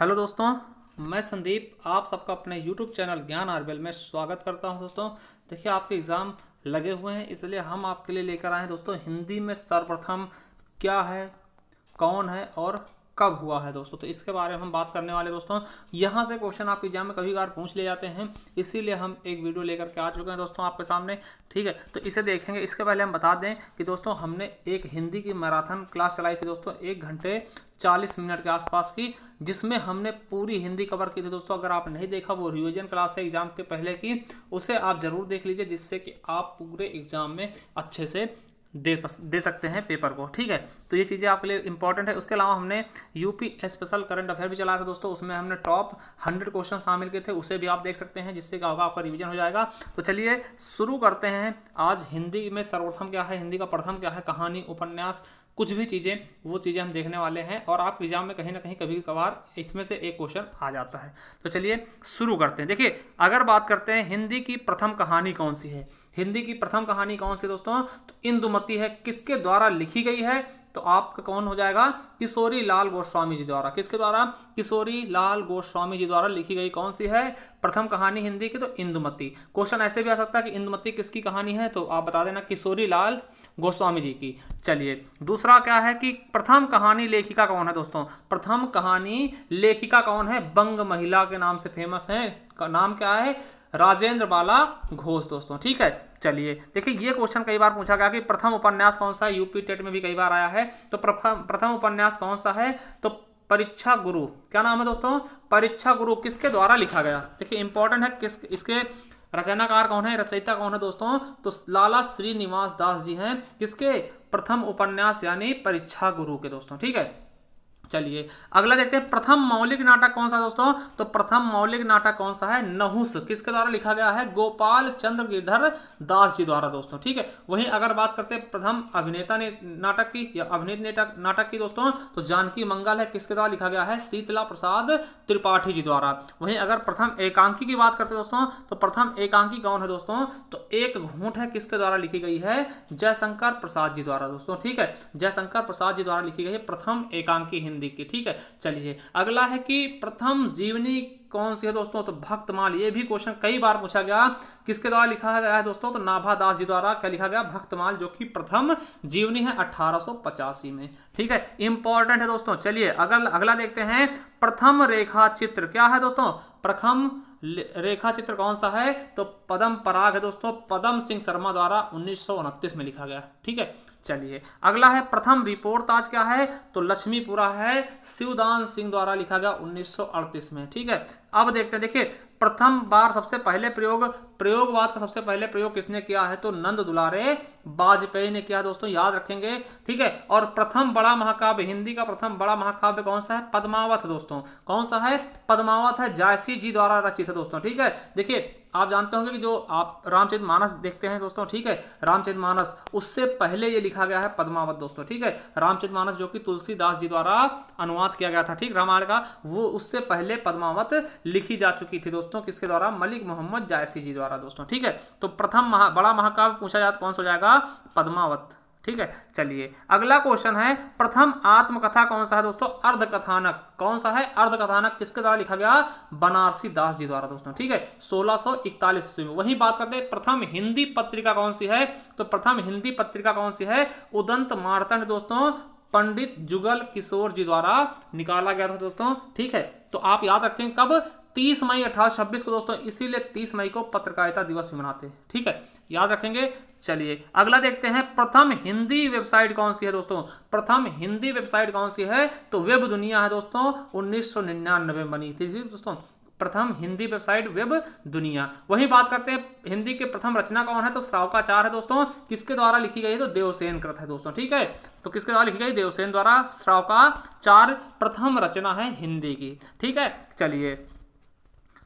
Hello दोस्तों, मैं संदीप आप सबका अपने YouTube चैनल ज्ञान आरबेल में स्वागत करता हूं। दोस्तों देखिए, आपके एग्ज़ाम लगे हुए हैं, इसलिए हम आपके लिए लेकर आए हैं दोस्तों हिंदी में सर्वप्रथम क्या है, कौन है और कब हुआ है दोस्तों। तो इसके बारे में हम बात करने वाले दोस्तों। यहाँ से क्वेश्चन आपके एग्जाम में कभी बार पूछ ले जाते हैं, इसीलिए हम एक वीडियो लेकर के आ चुके हैं दोस्तों आपके सामने। ठीक है, तो इसे देखेंगे। इसके पहले हम बता दें कि दोस्तों हमने एक हिंदी की मैराथन क्लास चलाई थी दोस्तों, 1 घंटे 40 मिनट के आसपास की, जिसमें हमने पूरी हिंदी कवर की थी दोस्तों। अगर आप नहीं देखा, वो रिवीजन क्लास है एग्जाम के पहले की, उसे आप जरूर देख लीजिए, जिससे कि आप पूरे एग्जाम में अच्छे से दे सकते हैं पेपर को। ठीक है, तो ये चीज़ें आपके लिए इंपॉर्टेंट है। उसके अलावा हमने यूपी स्पेशल करंट अफेयर भी चलाया था दोस्तों, उसमें हमने टॉप 100 क्वेश्चन शामिल किए थे, उसे भी आप देख सकते हैं, जिससे क्या होगा, आपका रिवीजन हो जाएगा। तो चलिए शुरू करते हैं। आज हिंदी में सर्वप्रथम क्या है, हिंदी का प्रथम क्या है, कहानी, उपन्यास, कुछ भी चीज़ें, वो चीज़ें हम देखने वाले हैं। और आप एग्जाम में कहीं ना कहीं कभी कभार इसमें से एक क्वेश्चन आ जाता है। तो चलिए शुरू करते हैं। देखिए, अगर बात करते हैं हिंदी की प्रथम कहानी कौन सी है, हिंदी की प्रथम कहानी कौन सी दोस्तों, तो इंदुमती है। किसके द्वारा लिखी गई है, तो आपका कौन हो जाएगा, किशोरी लाल गोस्वामी जी द्वारा। किसके द्वारा, किशोरी लाल गोस्वामी जी द्वारा लिखी गई कौन सी है प्रथम कहानी हिंदी की, तो इंदुमती। क्वेश्चन ऐसे भी आ सकता है कि इंदुमती किसकी कहानी है, तो आप बता देना किशोरी लाल गोस्वामी जी की। चलिए, दूसरा क्या है कि प्रथम कहानी लेखिका कौन है दोस्तों, प्रथम कहानी लेखिका कौन है, बंग महिला के नाम से फेमस है, नाम क्या है, राजेंद्र बाला घोष दोस्तों। ठीक है, चलिए देखिए, ये क्वेश्चन कई बार पूछा गया कि प्रथम उपन्यास कौन सा है, यूपी टेट में भी कई बार आया है। तो प्रथम उपन्यास कौन सा है, तो परीक्षा गुरु। क्या नाम है दोस्तों, परीक्षा गुरु। किसके द्वारा लिखा गया, देखिए इंपॉर्टेंट है, किस इसके रचनाकार कौन है, रचयिता कौन है दोस्तों, तो लाला श्रीनिवास दास जी हैं। किसके, प्रथम उपन्यास यानी परीक्षा गुरु के दोस्तों। ठीक है, चलिए अगला देखते हैं, प्रथम मौलिक नाटक कौन सा दोस्तों, तो प्रथम मौलिक नाटक कौन सा है, नहुस। किसके द्वारा लिखा गया है, गोपाल चंद्र गिरधर दास जी द्वारा दोस्तों। ठीक है, वहीं अगर बात करते हैं प्रथम अभिनेता ने नाटक की या अभिनेत नाटक की दोस्तों, तो जानकी मंगल है। किसके द्वारा लिखा गया है, शीतला प्रसाद त्रिपाठी जी द्वारा। वहीं अगर प्रथम एकांकी की बात करते हैं दोस्तों, तो प्रथम एकांकी कौन है दोस्तों, तो एक घूंट है। किसके द्वारा लिखी गई है, जयशंकर प्रसाद जी द्वारा दोस्तों। ठीक है, जयशंकर प्रसाद जी द्वारा लिखी गई है प्रथम एकांकी हिंदी की। ठीक है, चलिए अगला है कि प्रथम जीवनी कौन सी है दोस्तों, तो भक्तमाल। ये भी क्वेश्चन कई बार पूछा गया, किसके द्वारा लिखा गया है दोस्तों, तो नाभादास जी द्वारा क्या लिखा गया, भक्तमाल, जो कि प्रथम जीवनी है 1885 में। ठीक है, इंपॉर्टेंट है दोस्तों। चलिए अगला देखते हैं, प्रथम रेखा चित्र क्या है दोस्तों, प्रथम रेखा चित्र कौन सा है, तो पद्म पराग है दोस्तों, पद्म सिंह शर्मा द्वारा 1929 में लिखा गया। ठीक है, चलिए अगला है, प्रथम रिपोर्टाज क्या है, तो लक्ष्मीपुरा है, शिवदान सिंह द्वारा लिखा गया 1938 में। ठीक है, अब देखते हैं, देखिए प्रथम बार सबसे पहले प्रयोगवाद का सबसे पहले प्रयोग किसने किया है, तो नंद दुलारे वाजपेयी ने किया दोस्तों, याद रखेंगे। ठीक है, और प्रथम बड़ा महाकाव्य, हिंदी का प्रथम बड़ा महाकाव्य कौन सा है, पद्मावत दोस्तों। कौन सा है, पद्मावत है, जायसी जी द्वारा रचित है दोस्तों। ठीक है, देखिए आप जानते होंगे कि जो आप रामचरितमानस देखते हैं दोस्तों, ठीक है, रामचरितमानस, उससे पहले ये लिखा गया है पद्मावत दोस्तों। ठीक है, रामचरितमानस जो कि तुलसीदास जी द्वारा अनुवाद किया गया था, ठीक, रामायण का, वो उससे पहले पद्मावत लिखी जा चुकी थी दोस्तों। किसके द्वारा, मलिक मोहम्मद जायसी जी द्वारा दोस्तों। ठीक है, तो प्रथम बड़ा महाकाव्य पूछा जाए तो कौन सा हो जाएगा, पद्मावत। ठीक है, चलिए अगला क्वेश्चन है, प्रथम आत्मकथा कौन सा है दोस्तों, अर्धकथानक। कौन सा है, अर्धकथानक। किसके द्वारा लिखा गया, बनारसी दास जी द्वारा दोस्तों। ठीक है, 1641 में। वहीं बात करते हैं, प्रथम हिंदी पत्रिका कौन सी है, तो प्रथम हिंदी पत्रिका कौन सी है, उदंत मार्तंड दोस्तों, पंडित जुगल किशोर जी द्वारा निकाला गया था दोस्तों। ठीक है, तो आप याद रखें कब, 30 मई 1826 को दोस्तों, इसीलिए 30 मई को पत्रकारिता दिवस भी मनाते हैं। ठीक है, याद रखेंगे। चलिए अगला देखते हैं, प्रथम हिंदी वेबसाइट कौन सी है दोस्तों, प्रथम हिंदी वेबसाइट कौन सी है, तो वेब दुनिया है दोस्तों, 1999 में बनी थी दोस्तों, प्रथम हिंदी वेबसाइट वेब दुनिया। वहीं बात करते हैं, हिंदी के प्रथम रचना कौन है, तो श्रावकाचार है दोस्तों। किसके द्वारा लिखी गई है, तो देवसेन कृत है दोस्तों। ठीक है, तो किसके द्वारा लिखी गई, देवसेन द्वारा। श्रावकाचार प्रथम रचना है हिंदी की। ठीक है, चलिए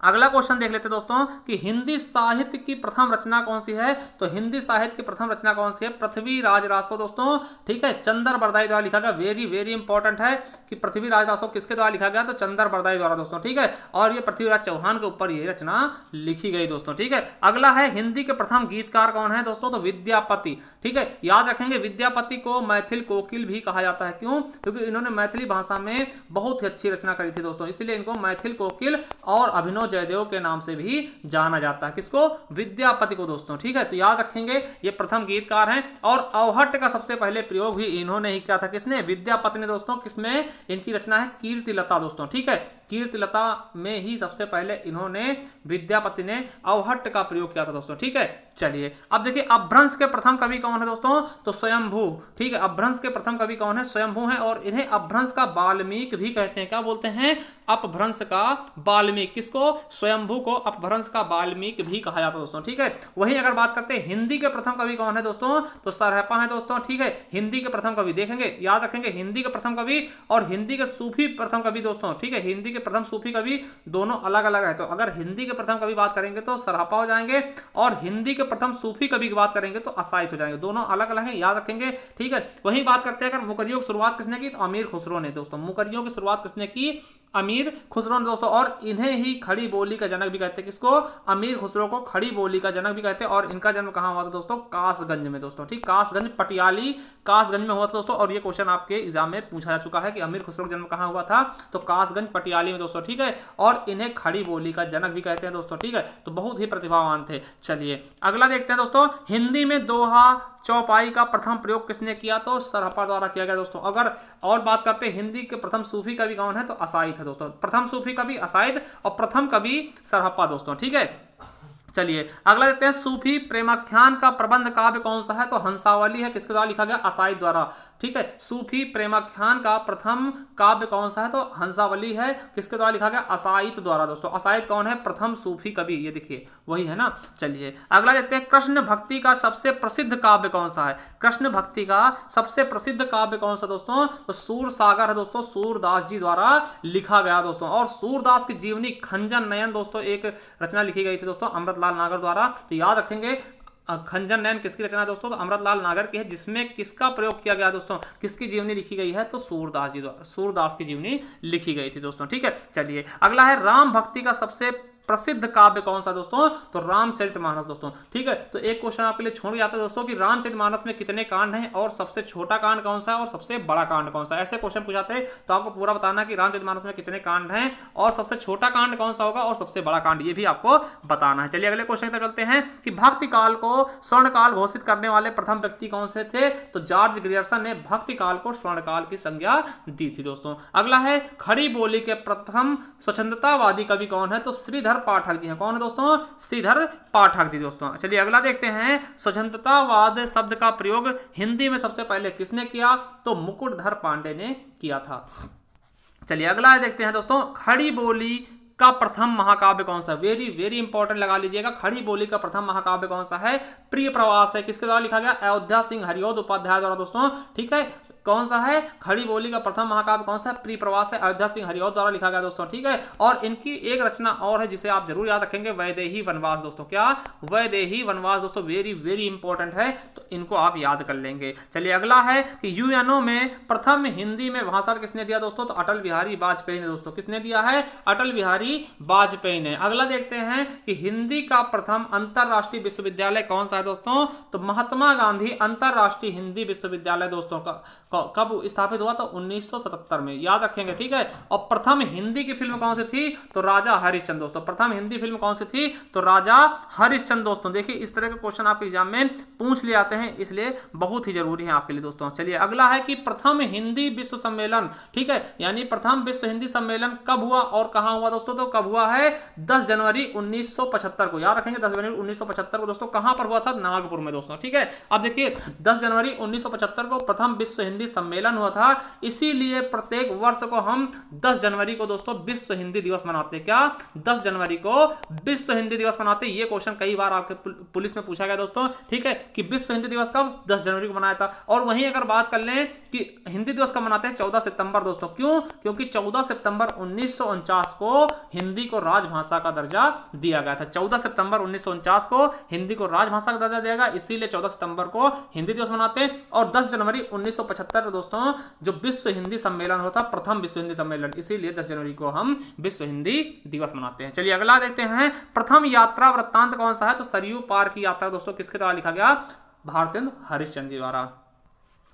अगला क्वेश्चन देख लेते हैं दोस्तों कि हिंदी साहित्य की प्रथम रचना कौन सी है। तो हिंदी साहित्य की प्रथम रचना कौन सी है, पृथ्वीराज रासो दोस्तों, ठीक है, चंदर बरदाई द्वारा लिखा गया। वेरी वेरी इंपॉर्टेंट है कि पृथ्वीराज रासो किसके द्वारा लिखा गया, तो चंदर बरदाई द्वारा दोस्तों, ठीक है, और ये पृथ्वीराज चौहान के ऊपर ये रचना लिखी गई दोस्तों, ठीक है। अगला है हिंदी के प्रथम गीतकार कौन है दोस्तों, तो विद्यापति, ठीक है। याद रखेंगे विद्यापति को मैथिल कोकिल भी कहा जाता है, क्यों, क्योंकि इन्होंने मैथिली भाषा में बहुत ही अच्छी रचना करी थी दोस्तों, इसलिए इनको मैथिल कोकिल और अभिनव जयदेव के नाम से भी जाना जाता है। किसको, विद्यापति को दोस्तों, ठीक है। तो याद रखेंगे ये प्रथम गीतकार हैं। और अवहट्ट का सबसे पहले प्रयोग भी इन्होंने ही किया था, किसने, विद्यापति ने दोस्तों। किसमें, इनकी रचना है कीर्तिलता दोस्तों, ठीक है, कीर्तिलता में ही सबसे पहले इन्होंने, विद्यापति ने अवहट्ट का प्रयोग किया था दोस्तों, ठीक है। चलिए अब देखिए अपभ्रंश के प्रथम कवि कौन है दोस्तों, तो स्वयंभू, ठीक है। अपभ्रंश के प्रथम कवि कौन है, स्वयंभू है, और इन्हें अपभ्रंश का वाल्मीकि भी कहते हैं। क्या बोलते हैं, अपभ्रंश का वाल्मीकि। किसको, स्वयंभू को अपभ्रंश का वाल्मीकि भी कहा जाता है दोस्तों, ठीक है। वहीं अगर बात करते हैं हिंदी के प्रथम कवि कौन है दोस्तों, तो सरहपा है दोस्तों, ठीक है। हिंदी के प्रथम कवि देखेंगे, याद रखेंगे हिंदी के प्रथम कवि और हिंदी के सूफी प्रथम कवि दोस्तों, ठीक है। हिंदी के प्रथम सूफी कवि दोनों अलग अलग है, तो अगर हिंदी के प्रथम कवि बात करेंगे तो सरहपा हो जाएंगे, और हिंदी के प्रथम सूफी कवि की बात करेंगे तो असाइद हो जाएंगे, दोनों अलग अलग हैं, याद रखेंगे, ठीक है। वहीं बात करते हैं अगर मुकरियों की शुरुआत किसने की, तो अमीर खुसरो ने दोस्तों। मुकरियों की शुरुआत किसने की, अमीर खुसरो ने दोस्तों, और इन्हें ही खड़ी बोली का जनक भी कहते हैं। किसको, अमीर खुसरो को खड़ी बोली का जनक भी कहते हैं। और इनका जन्म कहां हुआ था दोस्तों, कासगंज में दोस्तों, ठीक, कासगंज, पटियाली कासगंज में हुआ था दोस्तों। और ये क्वेश्चन आपके एग्जाम में पूछा जा चुका है कि अमीर खुसरो का जन्म कहां हुआ था, तो कासगंज पटियाली में दोस्तों, ठीक है। और इन्हें खड़ी बोली का जनक भी कहते हैं दोस्तों, ठीक है। तो बहुत ही प्रतिभावान थे। चलिए अगला देखते हैं दोस्तों, हिंदी में दोहा चौपाई का प्रथम प्रयोग किसने किया, तो सरहपा द्वारा किया गया दोस्तों। अगर और बात करते हैं हिंदी के प्रथम सूफी कवि कौन है, तो असाइद है दोस्तों। प्रथम सूफी कवि असाइद और प्रथम कवि सरहपा दोस्तों, ठीक है। चलिए अगला देखते हैं, सूफी प्रेमाख्यान का प्रबंध काव्य कौन सा है, तो हंसावली है। किसके द्वारा लिखा गया, असाइद द्वारा, ठीक है। सूफी प्रेमाख्यान का प्रथम काव्य कौन सा है, तो हंसावली है। किसके द्वारा लिखा गया, असाइद द्वारा दोस्तों। असाइद कौन है, प्रथम सूफी कवि, ये देखिए वही है ना। चलिए अगला देखते हैं, कृष्ण भक्ति का सबसे प्रसिद्ध काव्य कौन सा है। कृष्ण भक्ति का सबसे प्रसिद्ध काव्य कौन सा दोस्तों, तो सूर सागर है दोस्तों, सूरदास जी द्वारा लिखा गया दोस्तों। और सूरदास की जीवनी खंजन नयन दोस्तों एक रचना लिखी गई थी दोस्तों अमृतलाल नागर द्वारा। तो याद रखेंगे खंजन नयन किसकी रचना है दोस्तों, तो अमृतलाल नागर की है। जिसमें किसका प्रयोग किया गया दोस्तों, किसकी जीवनी लिखी गई है, तो सूरदास जी द्वारा, सूरदास की जीवनी लिखी गई थी दोस्तों, ठीक है। चलिए अगला है, राम भक्ति का सबसे प्रसिद्ध काव्य कौन सा दोस्तों, तो रामचरितमानस दोस्तों, ठीक है। तो एक क्वेश्चन आपके लिए छोड़ जाता है दोस्तों कि रामचरितमानस में कितने कांड हैं और सबसे छोटा कांड कौन सा है और सबसे बड़ा कांड कौन सा है। ऐसे क्वेश्चन पूछाते हैं तो आपको पूरा बताना कि रामचरितमानस में कितने कांड हैं और सबसे छोटा कांड कौन सा होगा और सबसे बड़ा कांड, ये भी आपको बताना है। चलिए अगले क्वेश्चन तक चलते हैं कि भक्ति काल को स्वर्ण काल घोषित करने वाले प्रथम व्यक्ति कौन से थे, तो जॉर्ज ग्रियर्सन ने भक्ति काल को स्वर्ण काल की संज्ञा दी थी दोस्तों। अगला है, खड़ी बोली के प्रथम स्वच्छंदतावादी कवि कौन है, तो श्रीधर पाठक जी हैं। कौन है दोस्तों, श्रीधर पाठक जी दोस्तों। चलिए अगला देखते हैं, स्वच्छंदतावाद शब्द का प्रयोग हिंदी में सबसे पहले किसने किया, तो मुकुटधर पांडे ने किया था। चलिए अगला देखते हैं दोस्तों, खड़ी बोली का प्रथम महाकाव्य कौन सा, वेरी वेरी इंपॉर्टेंट लगा लीजिएगा। खड़ी बोली का प्रथम महाकाव्य कौन सा है, प्रिय प्रवास है। किसके द्वारा लिखा गया, अयोध्या सिंह हरिऔध उपाध्याय द्वारा दोस्तों, ठीक है। कौन सा है, खड़ी बोली का प्रथम महाकाव्य कौन सा है, प्रिय प्रवास है, अयोध्या सिंह हरिऔध द्वारा लिखा गया दोस्तों, ठीक है। और इनकी एक रचना और है जिसे आप जरूर याद रखेंगे, वैदेही वनवास दोस्तों। क्या, वैदेही वनवास दोस्तों, वेरी वेरी इंपॉर्टेंट है, तो इनको आप याद कर लेंगे। चलिए अगला है कि यूएनओ में प्रथम हिंदी में भाषण किसने दिया दोस्तों, तो अटल बिहारी वाजपेयी ने दोस्तों। किसने दिया है, अटल बिहारी वाजपेयी ने। अगला देखते हैं कि हिंदी का प्रथम अंतरराष्ट्रीय विश्वविद्यालय कौन सा है दोस्तों, तो महात्मा गांधी अंतरराष्ट्रीय हिंदी विश्वविद्यालय दोस्तों का कब स्थापित हुआ, तो 1977 में, याद रखेंगे, ठीक है। और प्रथम हिंदी की फिल्म कौन सी थी, तो राजा हरिश्चंद्र दोस्तों। प्रथम हिंदी फिल्म कौन सी थी, तो राजा हरिश्चंद्र दोस्तों। देखिए इस तरह के क्वेश्चन आपके एग्जाम में पूछ लिए आते हैं, इसलिए बहुत ही जरूरी है आपके लिए दोस्तों। चलिए अगला है कि प्रथम हिंदी विश्व सम्मेलन, ठीक है, यानी प्रथम विश्व हिंदी सम्मेलन कब हुआ और कहां हुआ दोस्तों, तो कब हुआ है, 10 जनवरी 1975 को, याद रखेंगे 10 जनवरी 1975 को दोस्तों। कहां पर हुआ था, नागपुर में दोस्तों, ठीक है। अब देखिए 10 जनवरी 1975 को प्रथम विश्व हिंदी सम्मेलन हुआ था, इसीलिए प्रत्येक वर्ष को हम 10 जनवरी को दोस्तों विश्व हिंदी दिवस मनाते हैं। क्या, 10 जनवरी को विश्व हिंदी दिवस मनाते हैं। ये क्वेश्चन कई बार आपके पुलिस में पूछा गया दोस्तों, ठीक है, कि विश्व हिंदी दिवस कब, 10 जनवरी को मनाया था। और वहीं अगर बात कर लें कि हिंदी दिवस कब मनाते हैं, 14 सितंबर दोस्तों। क्यों, क्योंकि 14 सितंबर 1949 को हिंदी को राजभाषा का दर्जा दिया गया था। 14 सितंबर 1949 को हिंदी को राजभाषा का दर्जा दिया गया, इसीलिए 14 सितंबर को हिंदी दिवस मनाते हैं। और 10 जनवरी 1975 दोस्तों जो विश्व हिंदी सम्मेलन होता, प्रथम विश्व हिंदी सम्मेलन, इसीलिए 10 जनवरी को हम विश्व हिंदी दिवस मनाते हैं। चलिए अगला देखते हैं, प्रथम यात्रा वृत्तांत कौन सा है? तो सरयू पार की यात्रा दोस्तों किसके द्वारा लिखा गया? भारतेंदु हरिश्चंद्र जी द्वारा।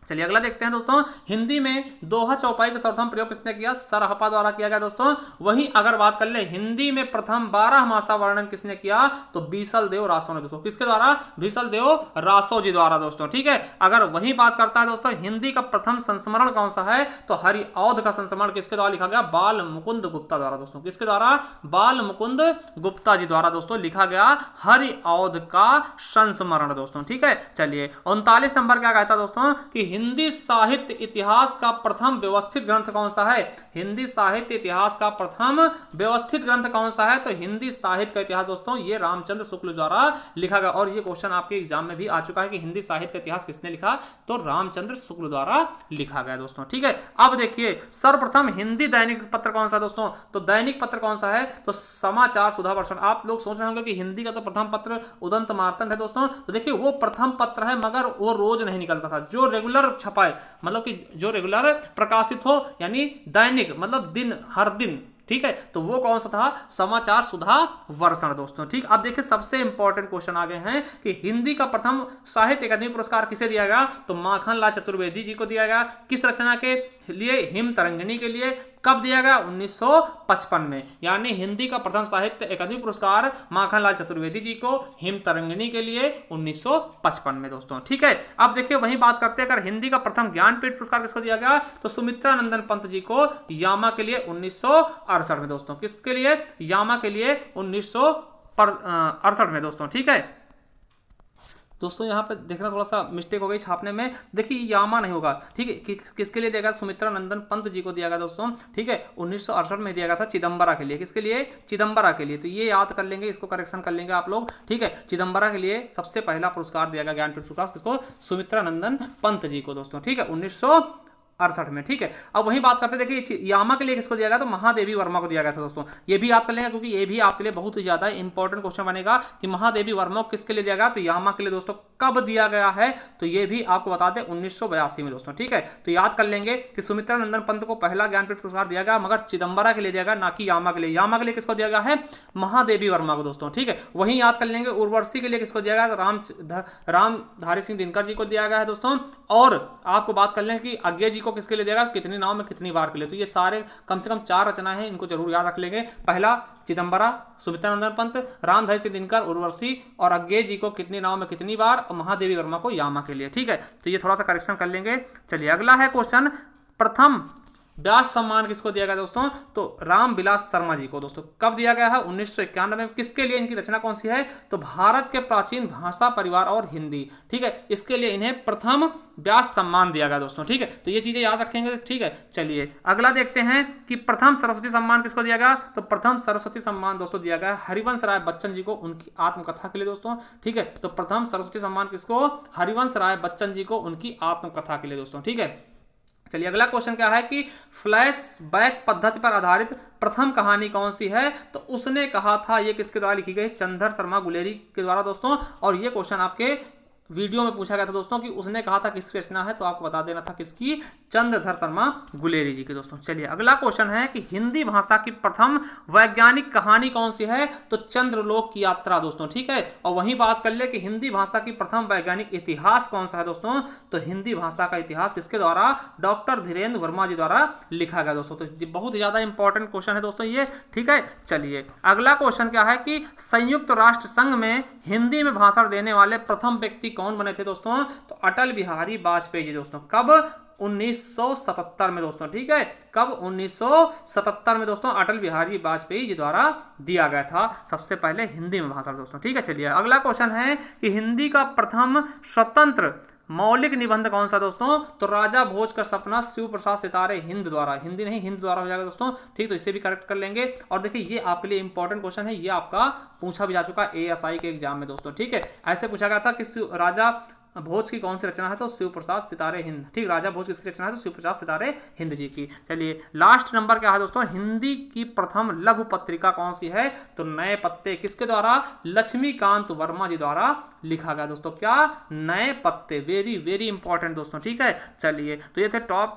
चलिए अगला देखते हैं दोस्तों, हिंदी में दोहा चौपाई का सर्वप्रथम प्रयोग किसने किया? सरहपा द्वारा किया गया दोस्तों। वहीं अगर बात कर ले हिंदी में प्रथम 12 मासा वर्णन किसने किया? तो बीसल देव रासो ने दोस्तों। किसके द्वारा? बीसल देव रासो जी द्वारा दोस्तों। ठीक है, अगर वही बात करता है दोस्तों हिंदी का प्रथम संस्मरण कौन सा है? तो हरिऔध का संस्मरण किसके द्वारा लिखा गया? बाल मुकुंद गुप्ता द्वारा दोस्तों। किसके द्वारा? बाल मुकुंद गुप्ता जी द्वारा दोस्तों लिखा गया हरिऔध का संस्मरण दोस्तों। ठीक है, चलिए 39 नंबर क्या कहता है दोस्तों कि हिंदी साहित्य इतिहास का प्रथम व्यवस्थित ग्रंथ कौन सा है? हिंदी साहित्य इतिहास का प्रथम व्यवस्थित ग्रंथ कौन सा है? तो हिंदी साहित्य का इतिहास दोस्तों ये रामचंद्र शुक्ल द्वारा लिखा गया। और ये क्वेश्चन आपके एग्जाम में भी आ चुका है कि हिंदी साहित्य का इतिहास किसने लिखा? तो रामचंद्र शुक्ल द्वारा लिखा गया दोस्तों। ठीक है, अब देखिए सर्वप्रथम हिंदी दैनिक पत्र कौन सा दोस्तों? तो दैनिक पत्र कौन सा है? तो समाचार सुधा वर्षण। आप लोग सोच रहे होंगे कि हिंदी का तो प्रथम पत्र उदंत मार्तंड है दोस्तों। तो देखिए वो प्रथम पत्र है मगर वो रोज नहीं निकलता था। जो रेगुलर छपाए मतलब कि जो रेगुलर प्रकाशित हो यानी दैनिक मतलब दिन हर दिन, ठीक है, तो वो कौन सा था? समाचार सुधा वर्षण दोस्तों। ठीक, अब देखिए सबसे इंपॉर्टेंट क्वेश्चन आ गए हैं कि हिंदी का प्रथम साहित्य अकादमी पुरस्कार किसे दिया गया? तो माखनलाल चतुर्वेदी जी को दिया गया। किस रचना के लिए? हिम तरंगिणी के लिए। कब दिया गया? 1955 में। यानी हिंदी का प्रथम साहित्य अकादमी पुरस्कार माखनलाल चतुर्वेदी जी को हिम तरंगिणी के लिए 1955 में दोस्तों। ठीक है, अब देखिए वही बात करते हैं, अगर हिंदी का प्रथम ज्ञानपीठ पुरस्कार किसको दिया गया? तो सुमित्रा नंदन पंत जी को यामा के लिए 1968 में दोस्तों। किसके लिए? यामा के लिए 1968 में दोस्तों। ठीक है दोस्तों, यहाँ पे देखना थोड़ा सा मिस्टेक हो गई छापने में। देखिए यामा नहीं होगा। ठीक है, किसके लिए दिया गया? सुमित्रा नंदन पंत जी को दिया गया दोस्तों। ठीक है, 1968 में दिया गया था चिदम्बरा के लिए। किसके लिए? चिदम्बरा के लिए। तो ये याद कर लेंगे, इसको करेक्शन कर लेंगे आप लोग। ठीक है, चिदम्बरा के लिए सबसे पहला पुरस्कार दिया गया ज्ञानपीठ पुरस्कार किसको? सुमित्रा नंदन पंत जी को दोस्तों। ठीक है, 1968 में। ठीक है, अब वही बात करते देखिए यामा के लिए किसको दिया गया? तो महादेवी वर्मा को दिया गया था दोस्तों। ये भी याद कर लेंगे क्योंकि ये भी आपके लिए बहुत ही ज्यादा इंपॉर्टेंट क्वेश्चन बनेगा कि महादेवी वर्मा को किसके लिए दिया गया? तो यामा के लिए दोस्तों। कब दिया गया है? तो ये भी आपको बता दें 1982 में दोस्तों। ठीक है, तो याद कर लेंगे कि सुमित्रा नंदन पंत को पहला ज्ञानपीठ पुरस्कार दिया गया मगर चिदम्बरा के लिए दिया गया, ना कि यामा के लिए। यामा के लिए किसको दिया गया है? महादेवी वर्मा को दोस्तों। ठीक है, वही याद कर लेंगे उर्वशी के लिए किसको दिया गया? तो रामधारी सिंह दिनकर जी को दिया गया है दोस्तों। और आपको बात कर लेंगे कि अज्ञे जी को किसके लिए दिया? कितनी नाव में कितनी बार के लिए। तो ये सारे कम से कम 4 रचनाएं हैं, इनको जरूर याद रख लेंगे। पहला चिदम्बरा, सुमित्रा नंदन पंत, रामधारी सिंह दिनकर, उर्वशी और अज्ञे जी को कितनी नाव में कितनी बार, और महादेवी वर्मा को यामा के लिए। ठीक है, तो ये थोड़ा सा करेक्शन कर लेंगे। चलिए अगला है क्वेश्चन, प्रथम व्यास सम्मान किसको दिया गया दोस्तों? तो रामविलास शर्मा जी को दोस्तों। कब दिया गया है? 1991 में। किसके लिए? इनकी रचना कौन सी है? तो भारत के प्राचीन भाषा परिवार और हिंदी। ठीक है, इसके लिए इन्हें प्रथम व्यास सम्मान दिया गया दोस्तों। ठीक है, तो ये चीजें याद रखेंगे। ठीक है, चलिए अगला देखते हैं कि प्रथम सरस्वती सम्मान किसको दिया गया? तो प्रथम सरस्वती सम्मान दोस्तों दिया गया हरिवंश राय बच्चन जी को उनकी आत्मकथा के लिए दोस्तों। ठीक है, तो प्रथम सरस्वती सम्मान किसको? हरिवंश राय बच्चन जी को उनकी आत्मकथा के लिए दोस्तों। ठीक है, चलिए अगला क्वेश्चन क्या है कि फ्लैशबैक पद्धति पर आधारित प्रथम कहानी कौन सी है? तो उसने कहा था, ये किसके द्वारा लिखी गई? चंद्र शर्मा गुलेरी के द्वारा दोस्तों। और ये क्वेश्चन आपके वीडियो में पूछा गया था दोस्तों कि उसने कहा था किसकी रचना है, तो आपको बता देना था किसकी? चंद्रधर शर्मा गुलेरी जी की दोस्तों। चलिए अगला क्वेश्चन है कि हिंदी भाषा की प्रथम वैज्ञानिक कहानी कौन सी है? तो चंद्रलोक की यात्रा दोस्तों। ठीक है, और वही बात कर ले कि हिंदी भाषा की प्रथम वैज्ञानिक इतिहास कौन सा है दोस्तों? तो हिंदी भाषा का इतिहास किसके द्वारा? डॉक्टर धीरेन्द्र वर्मा जी द्वारा लिखा गया दोस्तों। तो बहुत ज्यादा इंपॉर्टेंट क्वेश्चन है दोस्तों ये। ठीक है, चलिए अगला क्वेश्चन क्या है कि संयुक्त राष्ट्र संघ में हिंदी में भाषण देने वाले प्रथम व्यक्ति कौन बने थे दोस्तों? तो अटल बिहारी वाजपेयी जी दोस्तों। कब? 1977 में दोस्तों। ठीक है, कब? 1977 में दोस्तों अटल बिहारी वाजपेयी जी द्वारा दिया गया था सबसे पहले हिंदी में भाषण दोस्तों। ठीक है, चलिए अगला क्वेश्चन है कि हिंदी का प्रथम स्वतंत्र मौलिक निबंध कौन सा दोस्तों? तो राजा भोज का सपना शिव प्रसाद सितारे हिंद द्वारा। हिंदी नहीं, हिंद द्वारा हो जाएगा दोस्तों। ठीक, तो इसे भी करेक्ट कर लेंगे। और देखिए ये आपके लिए इंपॉर्टेंट क्वेश्चन है, ये आपका पूछा भी जा चुका है ASI के एग्जाम में दोस्तों। ठीक है, ऐसे पूछा गया था कि राजा भोज की कौन सी रचना है? तो शिव प्रसाद सितारे हिंद। ठीक, राजा भोज किसकी रचना है? तो शिव प्रसाद सितारे हिंद जी की। चलिए लास्ट नंबर क्या है दोस्तों? हिंदी की प्रथम लघु पत्रिका कौन सी है? तो नए पत्ते। किसके द्वारा? लक्ष्मीकांत वर्मा जी द्वारा लिखा गया दोस्तों। क्या? नए पत्ते। वेरी वेरी इंपॉर्टेंट दोस्तों। ठीक है, चलिए तो ये थे टॉप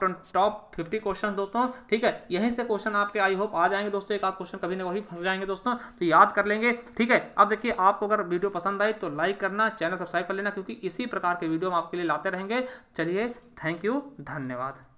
50 क्वेश्चन दोस्तों। ठीक है, यहीं से क्वेश्चन आपके आई होप आ जाएंगे दोस्तों। एक आध क्वेश्चन कभी ना कभी फंस जाएंगे दोस्तों, तो याद कर लेंगे। ठीक है, अब देखिए आपको अगर वीडियो पसंद आई तो लाइक करना, चैनल सब्सक्राइब कर लेना, क्योंकि इसी प्रकार के वीडियो हम आपके लिए लाते रहेंगे। चलिए, थैंक यू, धन्यवाद।